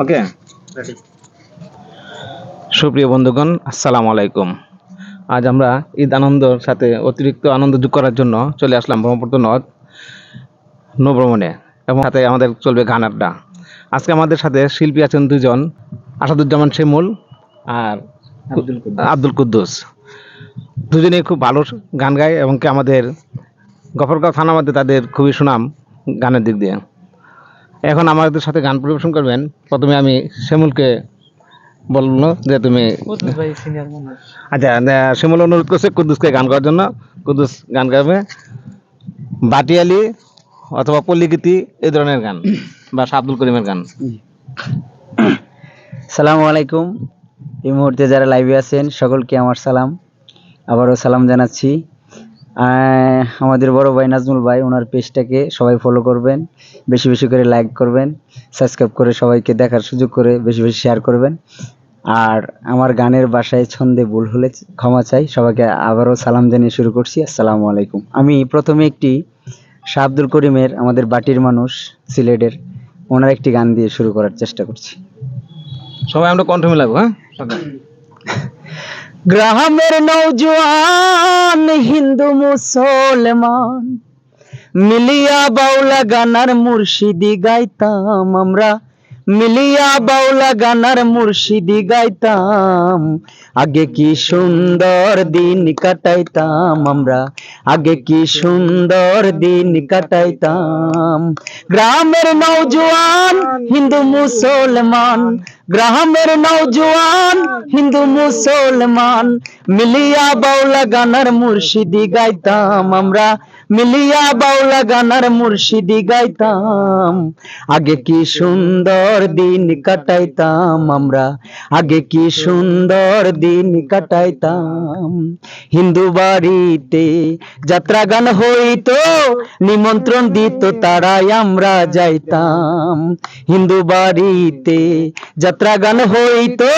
ওকে। সুপ্রিয় বন্ধুগণ, আসসালামু আলাইকুম। আজ আমরা ঈদ আনন্দের সাথে অতিরিক্ত আনন্দ যোগ করার জন্য চলে আসলাম ব্রহ্মপুত্র নৌভ্রমণে, এবং সাথে আমাদের চলবে গান আড্ডা। আজকে আমাদের সাথে শিল্পী আছেন দুজন, আসাদুজ্জামান শিমুল আর আব্দুল কুদ্দুস। দুজনেই খুব ভালো গান গায় এবং কি আমাদের গফরগাঁও থানার মধ্যে তাদের খুবই সুনাম গানের দিক দিয়ে। এখন আমাদের সাথে গান পরিবেশন করবেন। প্রথমে আমি শিমুলকে বললো যে তুমি, আচ্ছা, শিমুল অনুরোধ করছে কুদ্দুসকে গান করার জন্য। কুদ্দুস গান গাবে বাটিয়ালি অথবা পল্লীগীতি, এই ধরনের গান, বা আব্দুল করিমের গান। সালামু আলাইকুম। এই মুহূর্তে যারা লাইভে আছেন সকলকে আমার সালাম, আবারও সালাম জানাচ্ছি। আমাদের বড় ভাই নাজমুল ভাই, ওনার পেজটাকে সবাই ফলো করবেন, বেশি বেশি করে লাইক করবেন, সাবস্ক্রাইব করে সবাইকে দেখার সুযোগ করে বেশি বেশি শেয়ার করবেন। আর আমার গানের বাসায় ছন্দে ভুল হলে ক্ষমা চাই। সবাইকে আবারও সালাম জানিয়ে শুরু করছি। আসসালামু আলাইকুম। আমি প্রথমে একটি শাহ আব্দুল করিমের, আমাদের বাটির মানুষ সিলেটের, ওনার একটি গান দিয়ে শুরু করার চেষ্টা করছি। সবাই আমরা কণ্ঠ মিলাবো। হ্যাঁ, গ্রামের নৌজওয়ান হিন্দু মুসলমান মিলিয়া বাউলা গানার মুর্শিদি গাইতাম আমরা, মিলিয়া বাউলা গানার মুর্শিদি গাইতাম। আগে কি সুন্দর দিন কাটাইতাম আমরা, আগে কি সুন্দর দিন কাটাইতাম। গ্রামের নৌজওয়ান হিন্দু মুসলমান, গ্রামের নৌজওয়ান হিন্দু মুসলমান মিলিয়া বাউলা গানার মুর্শিদি গাইতাম আমরা, মিলিয়া বাউলা গানার মুর্শিদি গাইতাম। আগে কি সুন্দর দিন কাটাইতাম আমরা, আগে কি সুন্দর দিন কাটাইতাম। হিন্দু বাড়িতে যাত্রা গান হইতো, নিমন্ত্রণ দিত তারাই আমরা যাইতাম। হিন্দু বাড়িতে যাত্রা গান হইতো,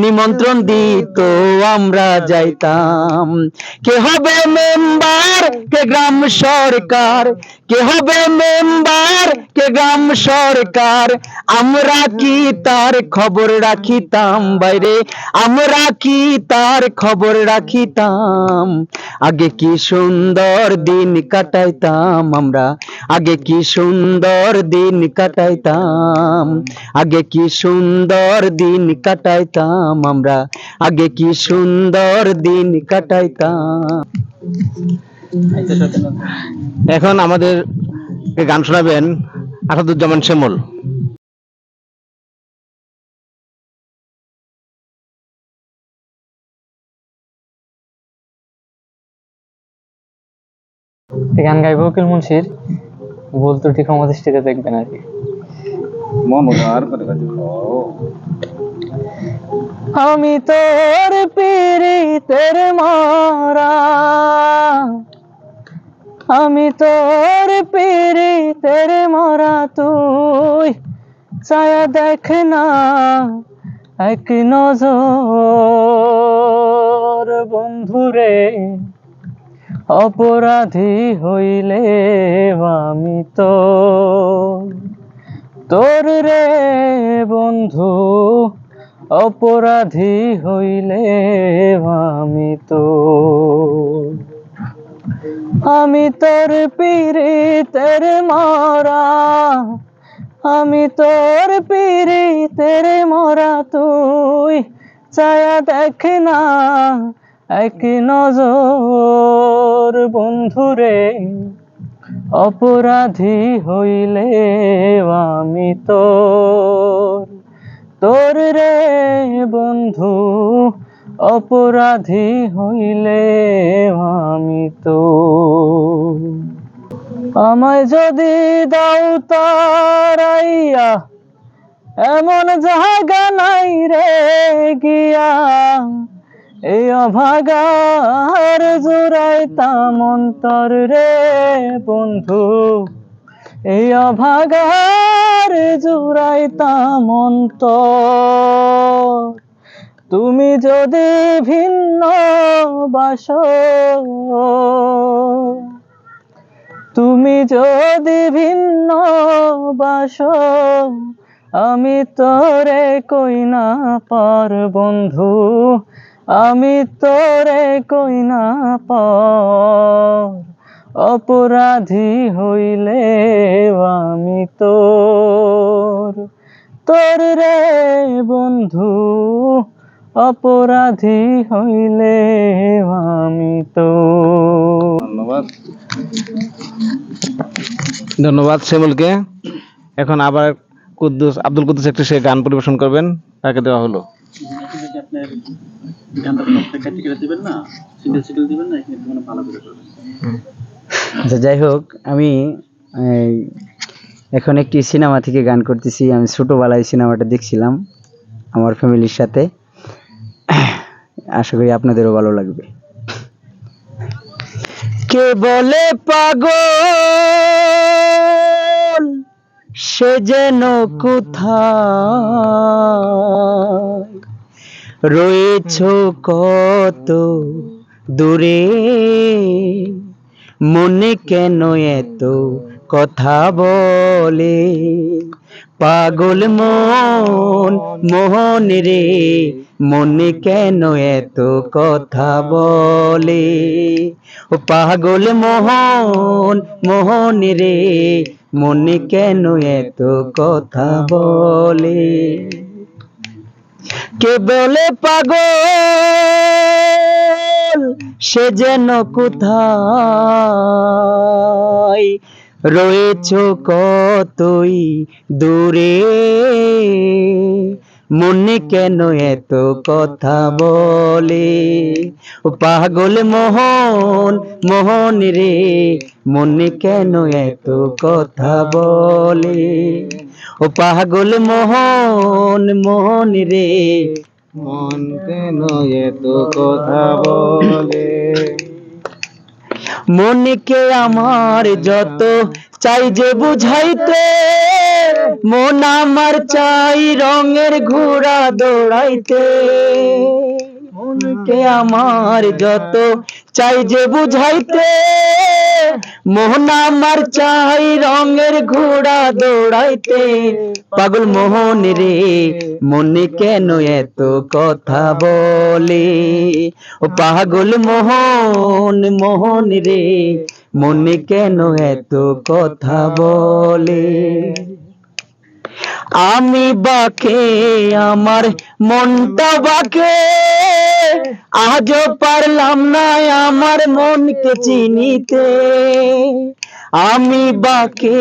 নিমন্ত্রণ দিত আমরা যাইতাম। কে হবে মেম্বার, কে গ্রাম সরকার, কে হবে মেম্বার, কে গ্রাম সরকার, আমরা কি তার খবর রাখিতাম বাইরে, আমরা কি তার খবর রাখিতাম। আগে কি সুন্দর দিন কাটাইতাম আমরা, আগে কি সুন্দর দিন কাটাইতাম। আগে কি সুন্দর দিন কাটাইতাম আমরা, আগে কি সুন্দর দিন কাটাইতাম। এখন আমাদের গান শোনাবেন আসাদুজ্জামান শিমুল। গান গাইব উকিল মুন্সির, ভুল ত্রুটি ক্ষমা দৃষ্টিতে দেখবেন আর কি। আমি তোর পীড়িতের মরা, আমি তোর পীড়িতের মরা, তুই ছায়া দেখ না এক নজর। বন্ধুরে অপরাধী হইলে আমি তো তোর রে বন্ধু, অপরাধী হইলে আমি তো। আমি তোর পীড়িতের মরা, আমি তোর পীড়িতের মরা, তুই ছায়া দেখ না এক নজর। বন্ধুরে অপরাধী হইলে আমি তোর রে বন্ধু, অপরাধী হইলে আমি তো। আমায় যদি দাও তারাইয়া, এমন জায়গা নাই রে গিয়া, এই অভাগার জোড়াইতাম অন্তর রে বন্ধু, এই অভাগার জোড়াইতাম অন্তর। তুমি যদি ভিন্ন বাসো, তুমি যদি ভিন্ন বাসো, আমি তোরে কই না পার বন্ধু, আমি তোরে কই না পার, অপরাধী হইলে আমি তোর, তোর রে বন্ধু, অপরাধী হইলে আমি তোর। ধন্যবাদ। ধন্যবাদ শ্যামলকে। এখন আবার আব্দুল কুদ্দুস একটি সে গান পরিবেশন করবেন, তাকে দেওয়া হলো। আচ্ছা, যাই হোক, আমি এই, এখন একটি সিনেমা থেকে গান করতেছি। আমি ছোটবেলায় সিনেমাটা দেখছিলাম আমার ফ্যামিলির সাথে। আশা করি আপনাদেরও ভালো লাগবে। কে বলে পাগল, সে যেন কোথায় রয়েছ কত দূরে, মনে কেন এত কথা বলে, পাগল মন মোহন রে, মনে কেন এত কথা বলে, ও পাগল মোহন মোহন রে, মনে কেন এত কথা বলে। কে বলে পাগল, সে যেন কোথায় রয়েছ কতই দূরে, মনে কেন এত কথা বলে, ও পাগল মোহন মোহন রে, মনে কেন এত কথা বলে, ও পাগল মোহন মোহন রে, মন কেন এত কথা বলে। মনকে আমার যত চাই যে বুঝাইতে, মন আমার চাই রঙের ঘোড়া দৌড়াইতে, মনকে আমার যত চাই যে বুঝাইতে, মোহন আমার চাই রঙের ঘোড়া দৌড়াইতে, পাগল মোহন রে, মনে কেন এত কথা বলে, ও পাগল মোহন মোহন রে, মনে কেন এত কথা বলে। আমি বাকে আমার মনটা বাকে, আজও পারলাম না আমার মনকে চিনিতে, আমি বাকে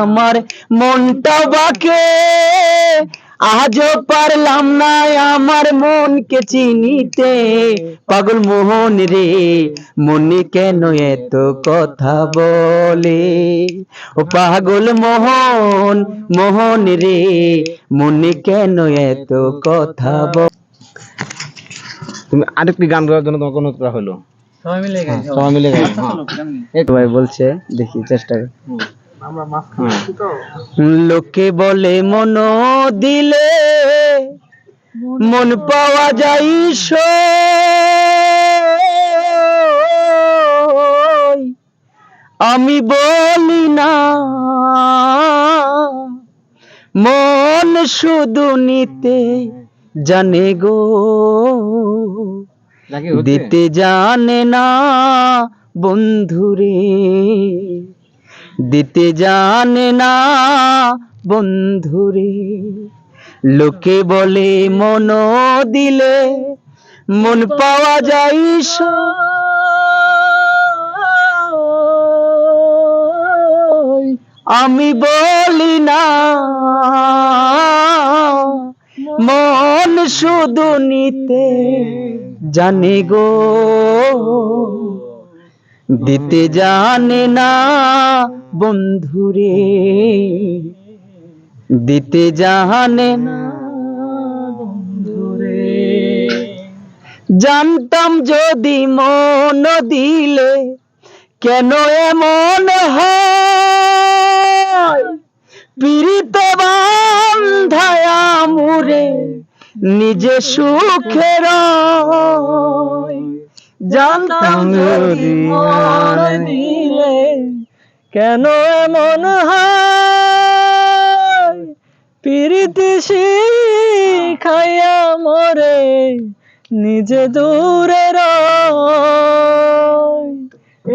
আমার মনটা বাকে, আজও পারলাম না আমার মনকে চিনিতে, পাগল মোহন রে, মনে কেন এত কথা বলে, ও পাগল মোহন মোহন রে, মনে কেন এত কথা বলে। তুমি আরেকটি গান গাওয়ার জন্য তোমাকে অনুরোধ করা হলো। সবাই মিলে গাই, সবাই মিলে গাইবে। ভাই বলছে, দেখি চেষ্টা করি। হ্যাঁ। লোকে বলে মন দিলে মন পাওয়া যায় সই, আমি বলি না মন শুধু নিতে জানে গো, দিতে জানে না বন্ধুরে, দিতে জানে না বন্ধুরে, লোকে বলে মন দিলে মন পাওয়া যায় সই, আমি বলি না মন শুধু নিতে জানে গো, দিতে জানে না বন্ধুরে, দিতে জানে না বন্ধুরে, জানতাম যদি মন দিলে কেন এমন হয়, পীড়িত বান্ধায়া মুরে নিজে সুখের, জানতাম যদি মন দিলে কেন এমন হয়, পিরিতি শিখাইয়া মরে নিজে দূরে রয়।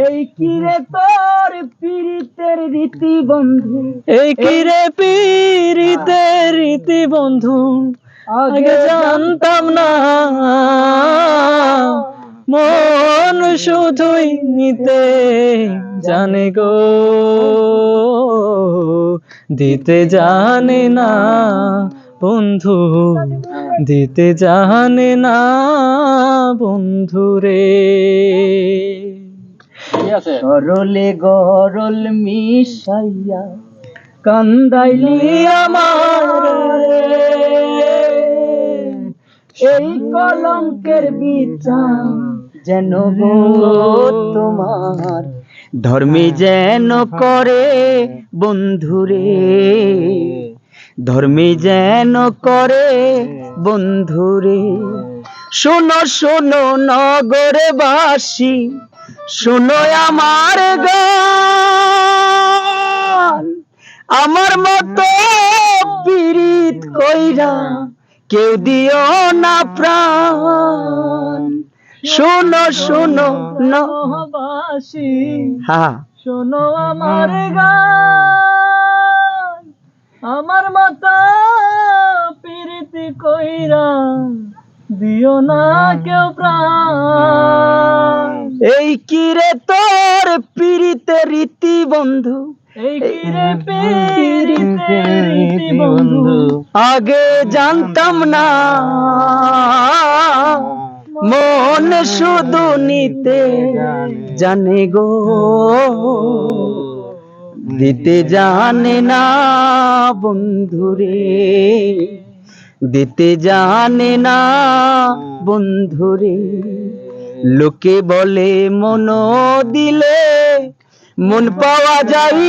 এই কিরে তোর পীড়িতের রীতি বন্ধু, এই কি রে পিরিতের রীতি বন্ধু, আগে জানতাম না। মন শুধুই নিতে জানে গো, দিতে জানে না বন্ধু, দিতে জানে না বন্ধু রে। সরলে গরল মিশাইয়া কান্দাইলি আমারে, এই কলঙ্কের বিচার যেন গো তোমার ধর্মী যেন করে বন্ধুরে, ধর্মী যেন করে বন্ধুরে। শোনো শোনো নগরবাসী, শোনো আমার গান, আমার মতো পীড়িত কইরা কেউ দিও না প্রাণ। শোনো শোনো নহবাসী, হ্যাঁ শোনো আমার গান, আমার মতো প্রীতি কইরা দিও না কেউ প্রাণ। এই কিরে তোর পীড়িতের রীতি বন্ধু, এই কি রে পিরিতের রীতি বন্ধু, আগে জানতাম না। মন শুধু নিতে জানে গো, দিতে জানে না বন্ধুরে, দিতে জানে না বন্ধুরে। লোকে বলে মন দিলে মন পাওয়া যায়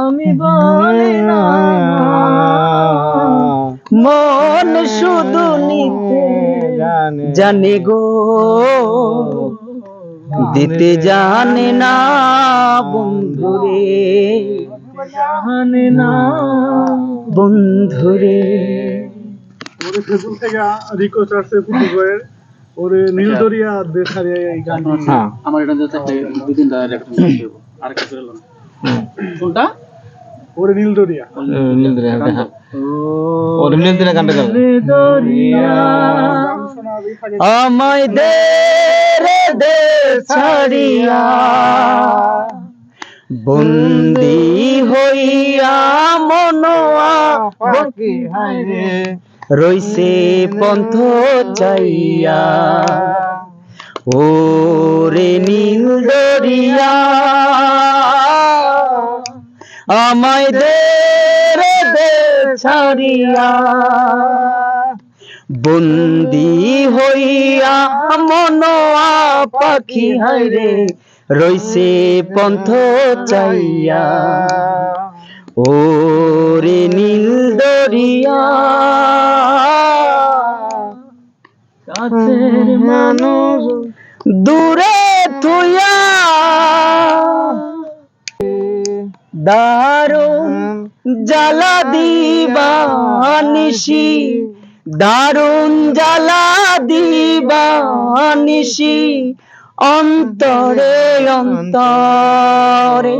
আমি বলি না মন শুধু নিতে জানে গো, দিতে জানে না বন্ধুরে, জানে না বন্ধুরে। ওরে ফেসবুক থেকে রিকোয়েস্ট আসছে ফুটবলের, ওরে নীলদরিয়া দেখারিয়া এই গানটি হ্যাঁ আমার এটা যাতে দুই তিনটা রেকর্ডিং করতে হবে আর কিছু হলো না কোনটা ওরে নীলদরিয়া নীলদরিয়া, হ্যাঁ ওর নীলদরিয়া গানটা গাও। দরিয়া গান শোনাবি খালি আমায় দে রে দে ছাড়িয়া, বন্দি হইয়া মনোয়া পাখি হায়রে রইছে পন্থ চাইয়া, ও রে নীল দরিয়া আমায় দে রে দে ছাড়িয়া, বন্দি হইয়া মনোয়া পাখি হায়রে রইছে পন্থ চাইয়া, ও রে নীল দরিয়া কাছের মানুষ দূরে থুয়া দারুণ জ্বালা দিবা নিশি, দারুণ জ্বালা দিবা নিশি, অন্তরে অন্তরে